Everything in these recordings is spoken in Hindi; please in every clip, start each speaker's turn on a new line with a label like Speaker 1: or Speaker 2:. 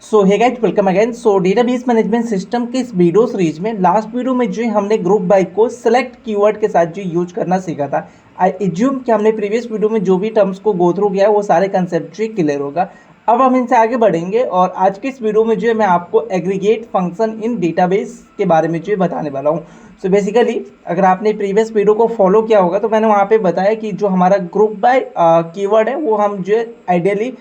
Speaker 1: सो hey guys, welcome again. So database management system के इस वीडियो सीरीज में लास्ट वीडियो में जो हमने ग्रुप बाय को सेलेक्ट कीवर्ड के साथ जो यूज करना सीखा था। आई एज्यूम कि हमने प्रीवियस वीडियो में जो भी टर्म्स को गो थ्रू किया है वो सारे कंसेप्ट जो क्लियर होगा। अब हम इनसे आगे बढ़ेंगे और आज के इस वीडियो में जो है मैं आपको एग्रीगेट फंक्शन इन डेटाबेस के बारे में जो है बताने वाला हूँ। सो बेसिकली अगर आपने प्रीवियस वीडियो को फॉलो किया होगा तो मैंने वहाँ पे बताया कि जो हमारा ग्रुप बाय कीवर्ड है वो हम जो है आइडियली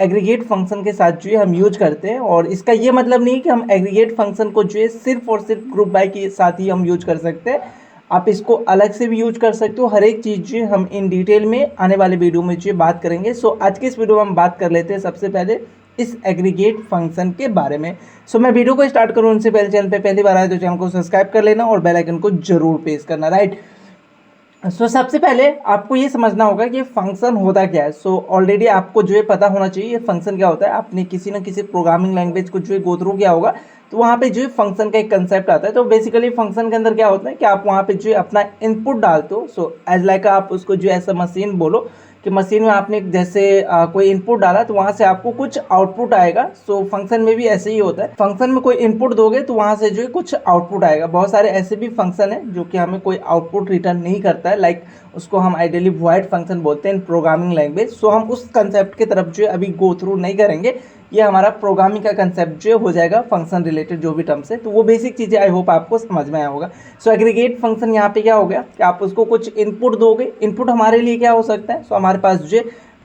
Speaker 1: एग्रीगेट फंक्शन के साथ जो है हम यूज करते हैं। और इसका ये मतलब नहीं कि हम एग्रीगेट फंक्शन को जो है सिर्फ और सिर्फ ग्रुप बाय के साथ ही हम यूज कर सकते हैं। आप इसको अलग से भी यूज कर सकते हो। हर एक चीज़ जो है हम इन डिटेल में आने वाले वीडियो में जो है बात करेंगे। सो आज के इस वीडियो में हम बात कर लेते हैं सबसे पहले इस एग्रीगेट फंक्शन के बारे में। सो मैं वीडियो को स्टार्ट करूँ उनसे पहले चैनल पे पहली बार आए तो चैनल को सब्सक्राइब कर लेना और बेल आइकन को जरूर प्रेस करना, राइट। सबसे पहले आपको ये समझना होगा कि फंक्शन होता क्या है। ऑलरेडी आपको जो है पता होना चाहिए ये फंक्शन क्या होता है। आपने किसी न किसी प्रोग्रामिंग लैंग्वेज को जो है गो थ्रू किया होगा तो वहाँ पे जो है फंक्शन का एक कंसेप्ट आता है। तो बेसिकली फंक्शन के अंदर क्या होता है कि आप वहाँ पे जो है अपना इनपुट डालते हो। एज लाइक आप उसको जो ऐसा मशीन बोलो कि मशीन में आपने जैसे कोई इनपुट डाला तो वहाँ से आपको कुछ आउटपुट आएगा। फंक्शन में भी ऐसे ही होता है। फंक्शन में कोई इनपुट दोगे तो वहाँ से जो है कुछ आउटपुट आएगा। बहुत सारे ऐसे भी फंक्शन है जो कि हमें कोई आउटपुट रिटर्न नहीं करता है, लाइक उसको हम आइडियली वॉइड फंक्शन बोलते हैं इन प्रोग्रामिंग लैंग्वेज। हम उस कंसेप्ट की तरफ जो है अभी गो थ्रू नहीं करेंगे। ये हमारा प्रोग्रामिंग का कंसेप्ट जो हो जाएगा फंक्शन रिलेटेड जो भी टर्म्स है। तो वो बेसिक चीज़ें आई होप आपको समझ में आया होगा। एग्रीगेट फंक्शन यहाँ पे क्या हो गया कि आप उसको कुछ इनपुट दोगे। इनपुट हमारे लिए क्या हो सकता है, हमारे पास जो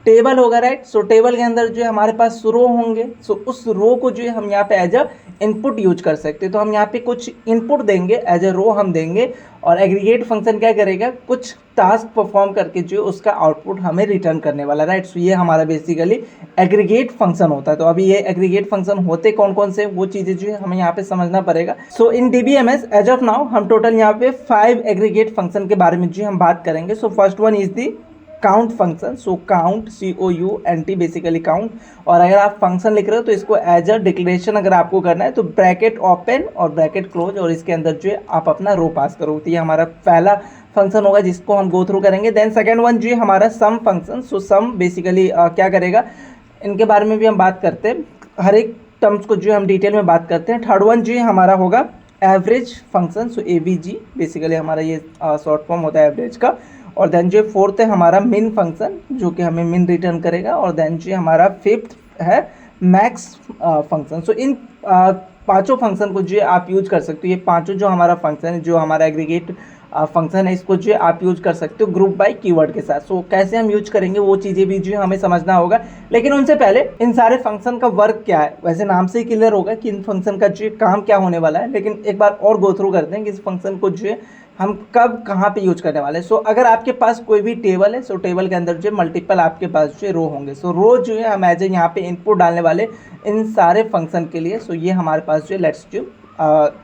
Speaker 1: टेबल होगा, राइट। टेबल के अंदर जो है हमारे पास रो होंगे। उस रो को जो है हम यहाँ पे एज अ इनपुट यूज कर सकते हैं। तो हम यहाँ पे कुछ इनपुट देंगे, एज अ रो हम देंगे और एग्रीगेट फंक्शन क्या करेगा, कुछ टास्क परफॉर्म करके जो उसका आउटपुट हमें रिटर्न करने वाला, राइट। ये हमारा बेसिकली एग्रीगेट फंक्शन होता है। तो अभी ये एग्रीगेट फंक्शन होते कौन कौन से, वो चीज़ें जो है हमें यहाँ पे समझना पड़ेगा। In DBMS as of now हम टोटल यहाँ पे 5 एग्रीगेट फंक्शन के बारे में जो हम बात करेंगे। First one is the count function. Count COUNT basically count. और अगर आप फंक्शन लिख रहे हो तो इसको एज अ डिक्लेरेशन अगर आपको करना है तो ब्रैकेट ओपन और ब्रैकेट क्लोज और इसके अंदर जो है आप अपना रो पास करो। तो ये हमारा पहला फंक्शन होगा जिसको हम गो थ्रू करेंगे। देन सेकेंड वन जो है हमारा सम फंक्शन। सम बेसिकली क्या करेगा, इनके बारे में भी हम बात करते हैं। हर एक टर्म्स को जो हम डिटेल में बात करते हैं। थर्ड वन जो है हमारा होगा एवरेज फंक्शन। AVG बेसिकली हमारा ये शॉर्ट फॉर्म होता है एवरेज का। और देन जो फोर्थ है हमारा मिन फंक्शन जो कि हमें मिन रिटर्न करेगा। और देन जो हमारा फिफ्थ है मैक्स फंक्शन। इन पांचों फंक्शन को जो आप यूज कर सकते हो। ये पांचों जो हमारा फंक्शन है, जो हमारा एग्रीगेट फंक्शन है, इसको जो आप यूज कर सकते हो ग्रुप बाय कीवर्ड के साथ। कैसे हम यूज करेंगे वो चीज़ें भी जो हमें समझना होगा। लेकिन उनसे पहले इन सारे फंक्शन का वर्क क्या है, वैसे नाम से ही क्लियर होगा कि इन फंक्शन का जो काम क्या होने वाला है। लेकिन एक बार और गो थ्रू करते हैं कि इस फंक्शन को जो है हम कब कहाँ पे यूज करने वाले हैं। अगर आपके पास कोई भी टेबल है, टेबल के अंदर जो मल्टीपल आपके पास जो रो होंगे। रो जो है हम एज ए यहाँ पे इनपुट डालने वाले इन सारे फंक्शन के लिए। ये हमारे पास जो लेट्स जो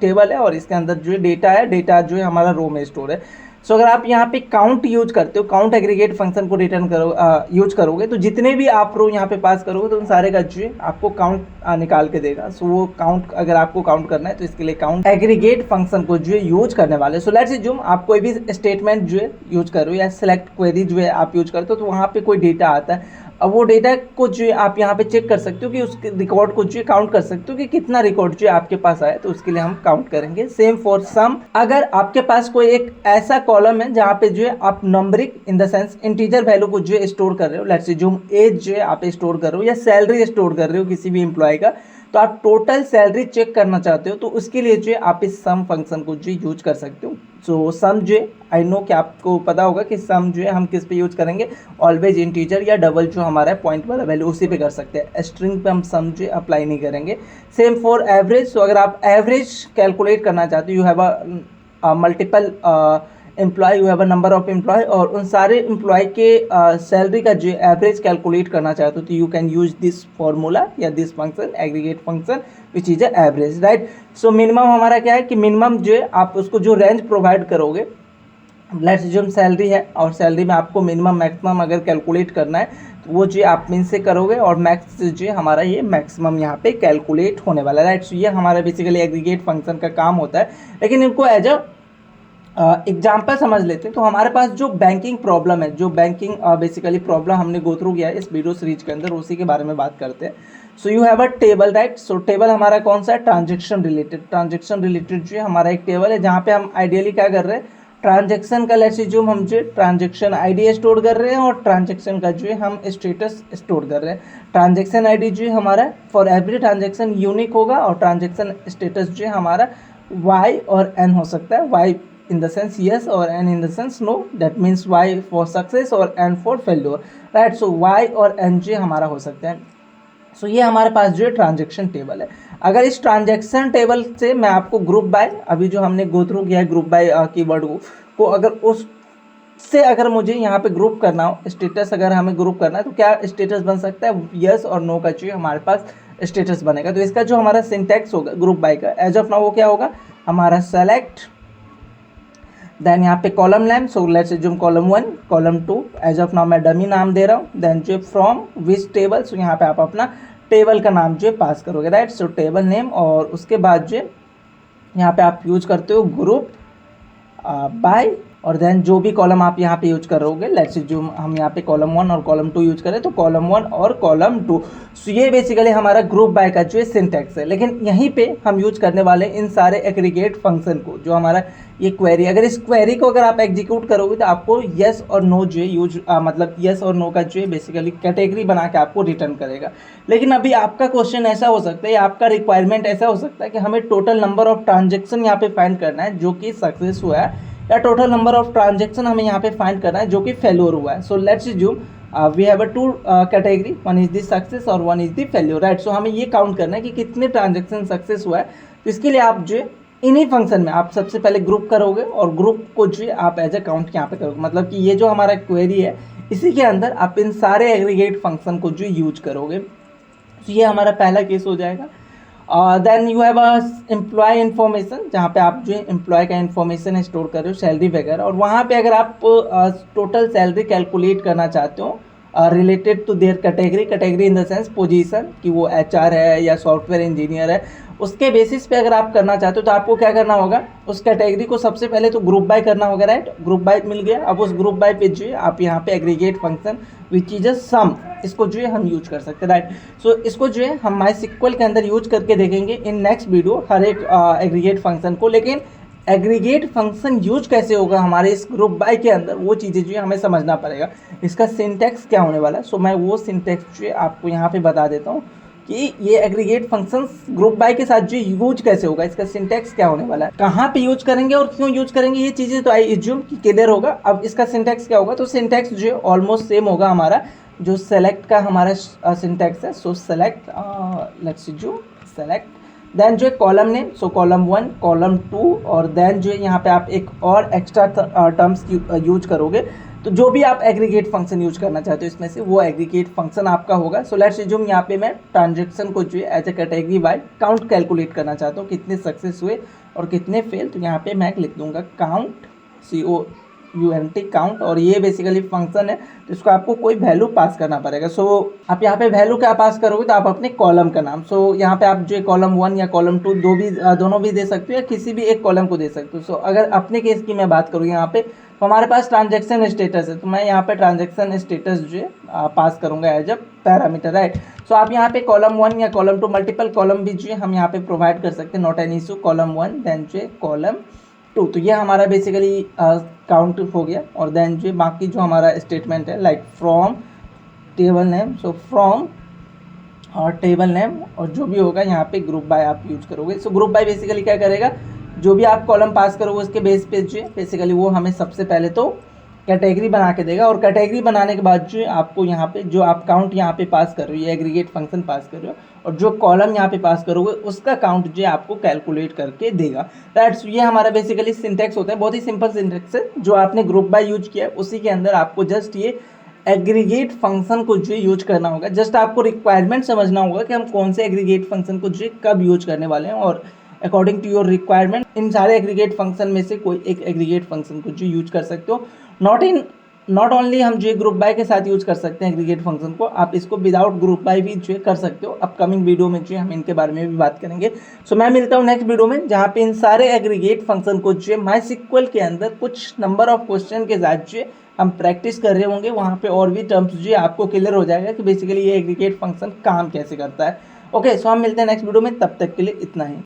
Speaker 1: टेबल है और इसके अंदर जो डेटा है, डेटा जो है हमारा रो में स्टोर है। अगर आप यहाँ पे काउंट यूज करते हो, काउंट एग्रीगेट फंक्शन को रिटर्न करो यूज करोगे तो जितने भी आप रो यहाँ पे पास करोगे तो उन सारे का जो है आपको काउंट निकाल के देगा। वो काउंट अगर आपको काउंट करना है तो इसके लिए काउंट एग्रीगेट फंक्शन को जो है यूज करने वाले। लेट्स अज्यूम आप कोई भी स्टेटमेंट जो है यूज करो या सिलेक्ट क्वेरी जो है आप यूज करते हो तो वहाँ पे कोई डेटा आता है। अब वो डेटा को जो है आप यहाँ पे चेक कर सकते हो कि उसके रिकॉर्ड को जो है काउंट कर सकते हो कि कितना रिकॉर्ड जो है आपके पास आया। तो उसके लिए हम काउंट करेंगे। Same for sum. अगर आपके पास कोई एक ऐसा कॉलम है जहाँ पे जो है आप numeric in the sense integer value को जो है स्टोर कर रहे हो, लेट्स अज्यूम एज जो है आप स्टोर कर रहे हो या सैलरी स्टोर कर रहे हो किसी भी एम्प्लॉय का, तो आप टोटल सैलरी चेक करना चाहते हो तो उसके लिए जो है आप इस सम फंक्शन को जो यूज कर सकते हो। सम जो है आई नो कि आपको पता होगा कि सम जो है हम किस पे यूज करेंगे, ऑलवेज इंटीजर या डबल जो हमारा है पॉइंट वाला वैल्यू उसी पे कर सकते हैं। स्ट्रिंग पे हम सम जो अप्लाई नहीं करेंगे। Same for average. अगर आप एवरेज कैलकुलेट करना चाहते हो, you have a multiple employ, you have a number of employ और उन सारे एम्प्लॉय के सैलरी का जो एवरेज कैलकुलेट करना चाहते हो तो you can use this formula या this function aggregate function which is average, right. Minimum हमारा क्या है कि मिनिमम जो है आप उसको जो रेंज प्रोवाइड करोगे, लेट्स जो सैलरी है और सैलरी में आपको मिनिमम मैक्सिमम अगर कैलकुलेट करना है तो वो जो आप मिन से करोगे और मैक्स जो हमारा ये मैक्सिमम यहाँ पे कैलकुलेट होने वाला है, राइट। ये हमारा बेसिकली एग्रीगेट फंक्शन का काम होता है। लेकिन इनको एज अ एग्जाम्पल समझ लेते हैं। तो हमारे पास जो बैंकिंग प्रॉब्लम है, जो बैंकिंग बेसिकली प्रॉब्लम हमने गो थ्रू किया है इस वीडियो सीरीज के अंदर, उसी के बारे में बात करते हैं। So you have a table right. So table हमारा कौन सा है, ट्रांजेक्शन रिलेटेड जो है हमारा एक टेबल है जहाँ पे हम आइडियली क्या कर रहे हैं, ट्रांजेक्शन का लेट्स जो हम जो ट्रांजेक्शन आईडी स्टोर कर रहे हैं और ट्रांजेक्शन का जो है हम स्टेटस स्टोर कर रहे हैं। ट्रांजेक्शन आईडी जो है हमारा फॉर एवरी ट्रांजेक्शन यूनिक होगा और ट्रांजेक्शन स्टेटस जो है हमारा वाई और एन हो सकता है, Y in the sense yes or n in the sense no, that means y for success or n for failure, right? So y और n जो हमारा हो सकता है। सो ये हमारे पास जो है ट्रांजेक्शन टेबल है। अगर इस ट्रांजेक्शन टेबल से मैं आपको ग्रुप बाय, अभी जो हमने गो थ्रू किया है ग्रुप बाय कीवर्ड को अगर उससे अगर मुझे यहाँ पे ग्रुप करना हो, स्टेटस अगर हमें ग्रुप करना है तो क्या स्टेटस बन सकता है, यस और नो का जो हमारे पास स्टेटस बनेगा। तो इसका जो हमारा सिंटैक्स होगा ग्रुप बाय का एज ऑफ नाउ वो क्या होगा, हमारा सेलेक्ट, देन यहाँ पे column name, so let's assume column 1, column 2, as of now मैं डमी नाम दे रहा हूँ, देन जो फ्रॉम विच टेबल, सो यहाँ पे आप अपना टेबल का नाम जो है पास करोगे राइट। सो टेबल नेम और उसके बाद जो यहाँ पे आप यूज करते हो ग्रुप बाय और देन जो भी कॉलम आप यहाँ पे यूज करोगे, लेट्स जो हम यहाँ पे कॉलम 1 और कॉलम 2 यूज करें तो कॉलम 1 और कॉलम 2। सो ये बेसिकली हमारा ग्रुप बाय का जो है सिंटैक्स है। लेकिन यहीं पे हम यूज करने वाले इन सारे एग्रीगेट फंक्शन को, जो हमारा ये क्वेरी, अगर इस क्वेरी को अगर आप एग्जीक्यूट करोगे तो आपको यस और नो जो है यूज मतलब यस और नो का जो है बेसिकली कैटेगरी बना के आपको रिटर्न करेगा। लेकिन अभी आपका क्वेश्चन ऐसा हो सकता है, आपका रिक्वायरमेंट ऐसा हो सकता है कि हमें टोटल नंबर ऑफ ट्रांजेक्शन यहाँ पे फाइंड करना है जो कि सक्सेस हुआ है, या टोटल नंबर ऑफ ट्रांजेक्शन हमें यहाँ पे फाइंड करना है जो कि फेल्योर हुआ है। So let's assume we have a two category, one is the success और one is the failure right. So हमें ये काउंट करना है कि कितने ट्रांजेक्शन सक्सेस हुआ है। तो इसके लिए आप जो इन्हीं फंक्शन में आप सबसे पहले ग्रुप करोगे और ग्रुप को जो आप एज ए काउंट यहाँ पे करोगे, मतलब कि ये जो हमारा क्वेरी है इसी के अंदर आप इन सारे एग्रीगेट फंक्शन को जो यूज करोगे। तो ये हमारा पहला केस हो जाएगा। Then you have employ information, जहाँ पे आप जो है एम्प्लॉय का इन्फॉर्मेशन स्टोर कर रहे हो, सैलरी वगैरह, और वहाँ पे अगर आप टोटल सैलरी कैलकुलेट करना चाहते हो related to their category in the sense position, कि वो HR है या सॉफ्टवेयर इंजीनियर है, उसके बेसिस पे अगर आप करना चाहते हो तो आपको क्या करना होगा, उस कैटेगरी को सबसे पहले तो ग्रुप बाय करना होगा राइट। ग्रुप बाय मिल गया, अब उस ग्रुप बाय पे जो है आप यहाँ पे aggregate function which is a sum, इसको जो है हम यूज कर सकते हैं राइट। सो इसको जो है हम MySQL के अंदर यूज करके देखेंगे इन नेक्स्ट वीडियो हर एक एग्रीगेट फंक्शन को। लेकिन एग्रीगेट फंक्शन यूज कैसे होगा हमारे इस ग्रुप बाय के अंदर, वो चीज़ें जो है हमें समझना पड़ेगा, इसका सिंटैक्स क्या होने वाला है। सो मैं वो सिंटैक्स जो है आपको यहाँ पे बता देता हूँ कि ये एग्रीगेट फंक्शंस ग्रुप बाय के साथ जो यूज कैसे होगा, इसका सिंटैक्स क्या होने वाला है, कहाँ पे यूज करेंगे और क्यों यूज करेंगे, ये चीज़ें तो आई एज्यूम कि क्लियर होगा। अब इसका सिंटैक्स क्या होगा, तो सिंटैक्स जो है ऑलमोस्ट सेम होगा हमारा जो सेलेक्ट का हमारा सिंटैक्स है। सो सेलेक्ट, लेट्स जो सेलेक्ट, देन जो है कॉलम नेम, सो कॉलम 1, कॉलम 2, और देन जो है यहाँ पे आप एक और एक्स्ट्रा टर्म्स यूज करोगे। तो जो भी आप एग्रीगेट फंक्शन यूज करना चाहते हो इसमें से वो एग्रीगेट फंक्शन आपका होगा। सो लेट्स अज्यूम यहाँ पे मैं ट्रांजेक्शन को जो है as a category by count calculate करना चाहता हूँ, कितने सक्सेस हुए और कितने फेल। तो यहाँ पे मैं लिख दूंगा काउंट, COUNT काउंट, और ये बेसिकली फंक्शन है तो इसको आपको कोई वैल्यू पास करना पड़ेगा। सो आप यहाँ पे वैल्यू क्या पास करोगे, तो आप अपने कॉलम का नाम, सो यहाँ पे आप जो कॉलम 1 या कॉलम 2 दोनों भी दे सकते हो या किसी भी एक कॉलम को दे सकते हो। सो अगर अपने केस की मैं बात करूँ यहाँ पे, तो हमारे पास ट्रांजेक्शन स्टेटस है, तो मैं यहाँ पे ट्रांजेक्शन स्टेटस जो है पास करूँगा एज अ पैरामीटर राइट। सो आप यहाँ पे कॉलम 1 या कॉलम 2 मल्टीपल कॉलम भी जो है हम यहाँ पे प्रोवाइड कर सकते हैं, not an issue. Column 1 then जो कॉलम 2, तो ये हमारा बेसिकली काउंट हो गया। और देन जो बाकी जो हमारा स्टेटमेंट है like from table name, so from और टेबल नेम, और जो भी होगा यहाँ पे ग्रुप बाय आप यूज करोगे। सो ग्रुप बाय बेसिकली क्या करेगा, जो भी आप कॉलम पास करोगे उसके बेस पे जो बेसिकली वो हमें सबसे पहले तो कैटेगरी बना के देगा, और कैटेगरी बनाने के बाद जो आपको यहाँ पे जो आप काउंट यहाँ पे पास कर रहे हो, ये एग्रीगेट फंक्शन पास कर रहे हो, और जो कॉलम यहाँ पे पास करोगे उसका काउंट जो आपको कैलकुलेट करके देगा राइट। ये हमारा बेसिकली सिंटैक्स होता है, बहुत ही सिंपल सिंटैक्स है जो आपने ग्रुप बाय यूज किया है, उसी के अंदर आपको जस्ट ये एग्रीगेट फंक्शन को जो यूज करना होगा। जस्ट आपको रिक्वायरमेंट समझना होगा कि हम कौन से एग्रीगेट फंक्शन को जो कब यूज करने वाले हैं, और अकॉर्डिंग टू योर रिक्वायरमेंट इन सारे एग्रीगेट फंक्शन में से कोई एक एग्रीगेट फंक्शन को जो यूज कर सकते हो, नॉट इन नॉट ओनली हम जो है ग्रुप बाय के साथ यूज कर सकते हैं एग्रीगेट फंक्शन को, आप इसको विदाउट ग्रुप बाय भी जो है कर सकते हो। अपकमिंग वीडियो में जो है हम इनके बारे में भी बात करेंगे। सो मैं मिलता हूँ नेक्स्ट वीडियो में, जहाँ पे इन सारे एग्रीगेट फंक्शन को जो है MySQL के अंदर कुछ नंबर ऑफ क्वेश्चन के साथ जो है हम प्रैक्टिस कर रहे होंगे। वहाँ पे और भी टर्म्स जो है आपको क्लियर हो जाएगा कि बेसिकली ये एग्रीगेट फंक्शन काम कैसे करता है। ओके, सो हम मिलते हैं नेक्स्ट वीडियो में, तब तक के लिए इतना ही।